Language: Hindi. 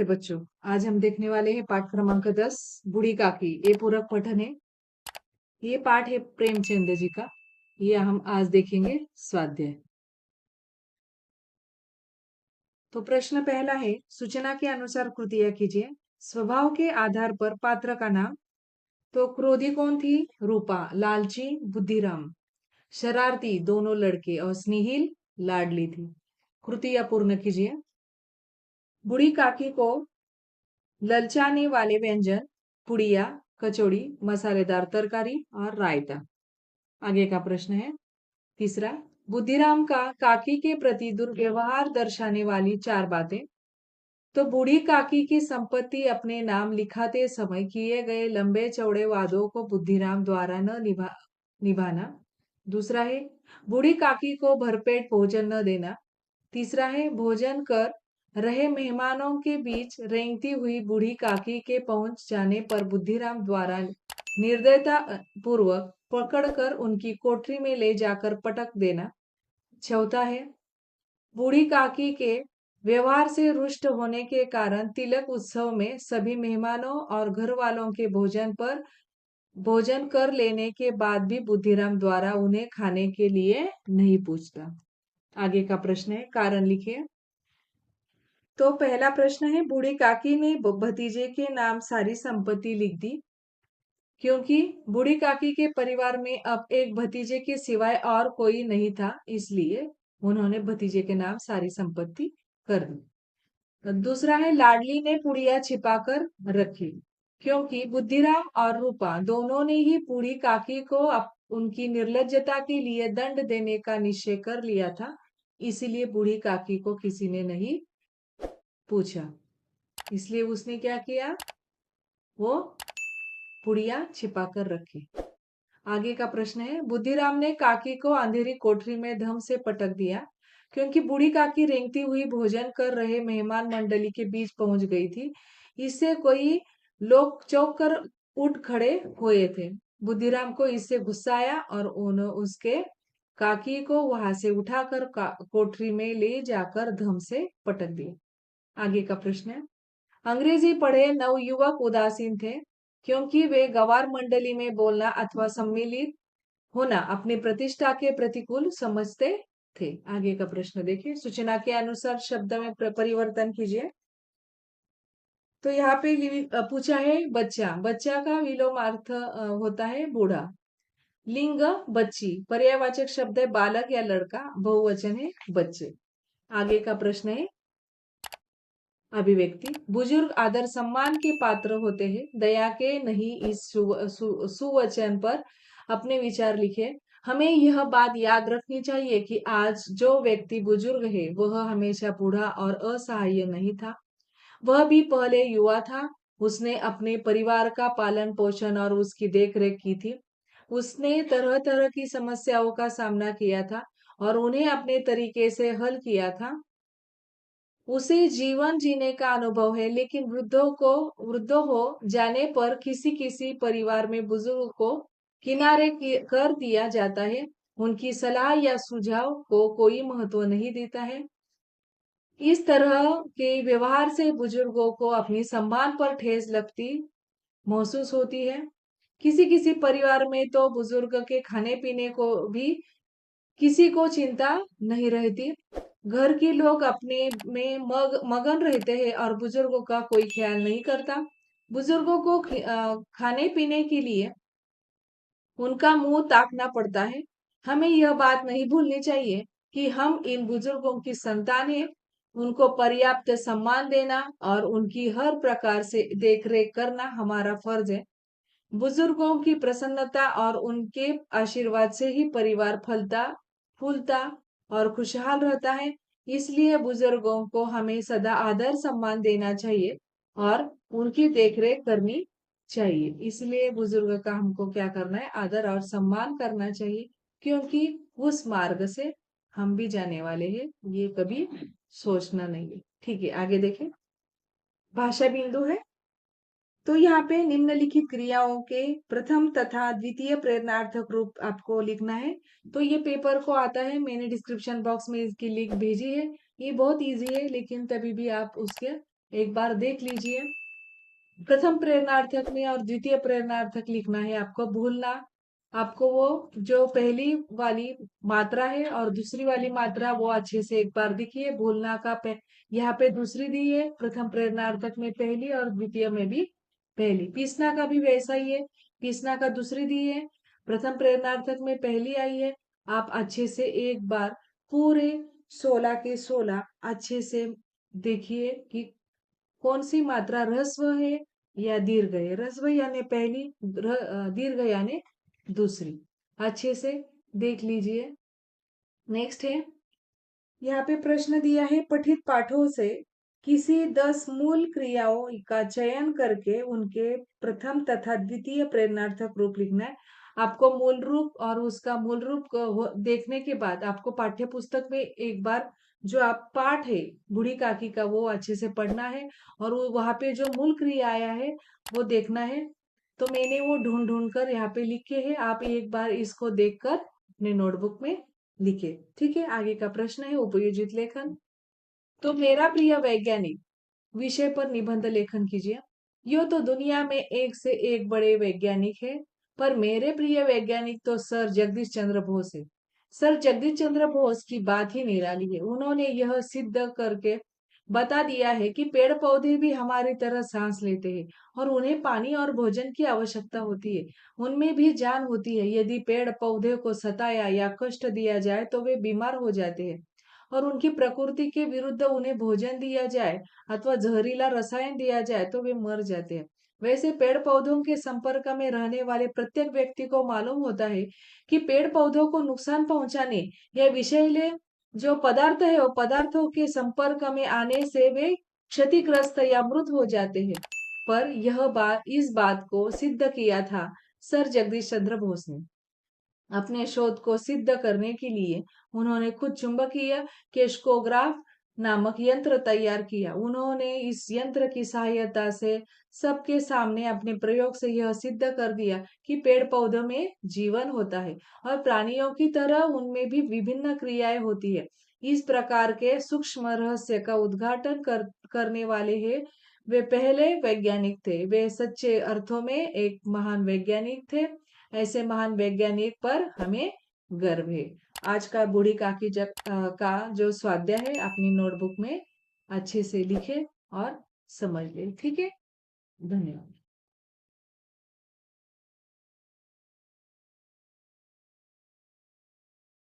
बच्चों, आज हम देखने वाले हैं पाठ क्रमांक 10 बूढ़ी काकी। ये पूरक पठन है। ये पाठ है प्रेमचंद जी का। ये हम आज देखेंगे स्वाध्याय। तो प्रश्न पहला है, सूचना के अनुसार कृतियां कीजिए। स्वभाव के आधार पर पात्र का नाम। तो क्रोधी कौन थी? रूपा। लालची बुद्धिराम। शरारती दोनों लड़के और स्नेहिल लाडली थी। कृतियां पूर्ण कीजिए। बूढ़ी काकी को ललचाने वाले व्यंजन पुड़िया, कचौड़ी, मसालेदार तरकारी और रायता। आगे का प्रश्न है तीसरा, बुद्धिराम का काकी के प्रति दुर्व्यवहार दर्शाने वाली 4 बातें। तो बूढ़ी काकी की संपत्ति अपने नाम लिखाते समय किए गए लंबे चौड़े वादों को बुद्धिराम द्वारा न निभाना। दूसरा है, बूढ़ी काकी को भरपेट भोजन न देना। तीसरा है, भोजन कर रहे मेहमानों के बीच रेंगती हुई बूढ़ी काकी के पहुंच जाने पर बुद्धिराम द्वारा निर्दयता पूर्वक पकड़कर उनकी कोठरी में ले जाकर पटक देना। चौथा है, बूढ़ी काकी के व्यवहार से रुष्ट होने के कारण तिलक उत्सव में सभी मेहमानों और घर वालों के भोजन कर लेने के बाद भी बुद्धिराम द्वारा उन्हें खाने के लिए नहीं पूछता। आगे का प्रश्न है, कारण लिखिए। तो पहला प्रश्न है, बूढ़ी काकी ने भतीजे के नाम सारी संपत्ति लिख दी क्योंकि बूढ़ी काकी के परिवार में अब एक भतीजे के सिवाय और कोई नहीं था, इसलिए उन्होंने भतीजे के नाम सारी संपत्ति कर दी। दूसरा है, लाडली ने पुड़िया छिपाकर रखी क्योंकि बुद्धिराम और रूपा दोनों ने ही बूढ़ी काकी को उनकी निर्लज्जता के लिए दंड देने का निश्चय कर लिया था, इसीलिए बूढ़ी काकी को किसी ने नहीं पूछा। इसलिए उसने क्या किया? वो पुड़िया छिपा कर रखी। आगे का प्रश्न है, बुद्धिराम ने काकी को अंधेरी कोठरी में धम से पटक दिया क्योंकि बूढ़ी काकी रेंगती हुई भोजन कर रहे मेहमान मंडली के बीच पहुंच गई थी। इससे कोई लोग चौंक कर उठ खड़े हुए थे। बुद्धिराम को इससे गुस्सा आया और उसके काकी को वहां से उठाकर कोठरी में ले जाकर धम से पटक दिया। आगे का प्रश्न है, अंग्रेजी पढ़े नवयुवक उदासीन थे क्योंकि वे गवार मंडली में बोलना अथवा सम्मिलित होना अपनी प्रतिष्ठा के प्रतिकूल समझते थे। आगे का प्रश्न देखिए, सूचना के अनुसार शब्द में परिवर्तन कीजिए। तो यहाँ पे पूछा है बच्चा। बच्चा का विलोमार्थ होता है बूढ़ा। लिंग बच्ची, पर्यायवाचक शब्द है बालक या लड़का, बहुवचन है बच्चे। आगे का प्रश्न है अभिव्यक्ति, बुजुर्ग आदर सम्मान के पात्र होते हैं, दया के नहीं। इस सुवचन पर अपने विचार लिखे। हमें यह बात याद रखनी चाहिए कि आज जो व्यक्ति बुजुर्ग है वह हमेशा बूढ़ा और असहाय नहीं था। वह भी पहले युवा था। उसने अपने परिवार का पालन पोषण और उसकी देखरेख की थी। उसने तरह तरह की समस्याओं का सामना किया था और उन्हें अपने तरीके से हल किया था। उसे जीवन जीने का अनुभव है, लेकिन वृद्ध हो जाने पर किसी किसी परिवार में बुजुर्ग को किनारे कर दिया जाता है। उनकी सलाह या सुझाव को कोई महत्व नहीं देता है। इस तरह के व्यवहार से बुजुर्गों को अपनी सम्मान पर ठेस लगती महसूस होती है। किसी किसी परिवार में तो बुजुर्ग के खाने पीने को भी किसी को चिंता नहीं रहती। घर के लोग अपने में मगन रहते हैं और बुजुर्गों का कोई ख्याल नहीं करता। बुजुर्गों को खाने पीने के लिए उनका मुंह ताकना पड़ता है। हमें यह बात नहीं भूलनी चाहिए कि हम इन बुजुर्गों की संतान हैं। उनको पर्याप्त सम्मान देना और उनकी हर प्रकार से देखरेख करना हमारा फर्ज है। बुजुर्गों की प्रसन्नता और उनके आशीर्वाद से ही परिवार फूलता और खुशहाल रहता है। इसलिए बुजुर्गों को हमें सदा आदर सम्मान देना चाहिए और उनकी देखरेख करनी चाहिए। इसलिए बुजुर्ग का हमको क्या करना है? आदर और सम्मान करना चाहिए, क्योंकि उस मार्ग से हम भी जाने वाले हैं। ये कभी सोचना नहीं है। ठीक है, आगे देखें। भाषा बिंदु है। तो यहाँ पे निम्नलिखित क्रियाओं के प्रथम तथा द्वितीय प्रेरणार्थक रूप आपको लिखना है। तो ये पेपर को आता है, मैंने डिस्क्रिप्शन बॉक्स में इसकी लिंक भेजी है। ये बहुत इजी है, लेकिन तभी भी आप उसके एक बार देख लीजिए। प्रथम प्रेरणार्थक में और द्वितीय प्रेरणार्थक लिखना है आपको। भूलना, आपको वो जो पहली वाली मात्रा है और दूसरी वाली मात्रा वो अच्छे से एक बार देखिए। भूलना का यहाँ पे दूसरी दी है, प्रथम प्रेरणार्थक में पहली और द्वितीय में भी पहली। पीसना का भी वैसा ही है, पीसना का दूसरी दी है, प्रथम प्रेरणार्थक में पहली आई है। आप अच्छे से एक बार पूरे 16 के 16 अच्छे से देखिए कि कौन सी मात्रा ह्रस्व है या दीर्घ है। ह्रस्व यानी पहली, दीर्घ यानी दूसरी। अच्छे से देख लीजिए। नेक्स्ट है, यहाँ पे प्रश्न दिया है, पठित पाठों से किसी 10 मूल क्रियाओं का चयन करके उनके प्रथम तथा द्वितीय प्रेरणार्थक रूप लिखना है। आपको मूल रूप और उसका मूल रूप को देखने के बाद आपको पाठ्य पुस्तक में एक बार जो आप पाठ है बूढ़ी काकी का वो अच्छे से पढ़ना है और वो वहां पे जो मूल क्रिया आया है वो देखना है। तो मैंने वो ढूंढ ढूंढ कर यहाँ पे लिखे हैं, आप एक बार इसको देखकर अपने नोटबुक में लिखे। ठीक है, आगे का प्रश्न है उपयोजित लेखन। तो मेरा प्रिय वैज्ञानिक विषय पर निबंध लेखन कीजिए। यो तो दुनिया में एक से एक बड़े वैज्ञानिक है, पर मेरे प्रिय वैज्ञानिक तो सर जगदीश चंद्र बोस है। सर जगदीश चंद्र बोस की बात ही निराली है। उन्होंने यह सिद्ध करके बता दिया है कि पेड़ पौधे भी हमारी तरह सांस लेते हैं और उन्हें पानी और भोजन की आवश्यकता होती है। उनमें भी जान होती है। यदि पेड़ पौधे को सताया या कष्ट दिया जाए तो वे बीमार हो जाते हैं और उनकी प्रकृति के विरुद्ध उन्हें भोजन दिया जाए अथवा जहरीला रसायन दिया जाए तो वे मर जाते हैं। वैसे पेड़ पौधों के संपर्क में रहने वाले प्रत्येक व्यक्ति को मालूम होता है कि पेड़ पौधों को नुकसान पहुंचाने या विषैले जो पदार्थ है वो पदार्थों के संपर्क में आने से वे क्षतिग्रस्त या मृत हो जाते हैं। पर इस बात को सिद्ध किया था सर जगदीश चंद्र बोस ने। अपने शोध को सिद्ध करने के लिए उन्होंने खुद चुंबकीय केशकोग्राफ नामक यंत्र तैयार किया। उन्होंने इस यंत्र की सहायता से सबके सामने अपने प्रयोग से यह सिद्ध कर दिया कि पेड़ पौधों में जीवन होता है और प्राणियों की तरह उनमें भी विभिन्न क्रियाएं होती है। इस प्रकार के सूक्ष्म रहस्य का उद्घाटन करने वाले हैं वे पहले वैज्ञानिक थे। वे सच्चे अर्थों में एक महान वैज्ञानिक थे। ऐसे महान वैज्ञानिक पर हमें गर्व है। आज का बूढ़ी काकी का जो स्वाध्याय है अपनी नोटबुक में अच्छे से लिखे और समझ ले। ठीक है, धन्यवाद।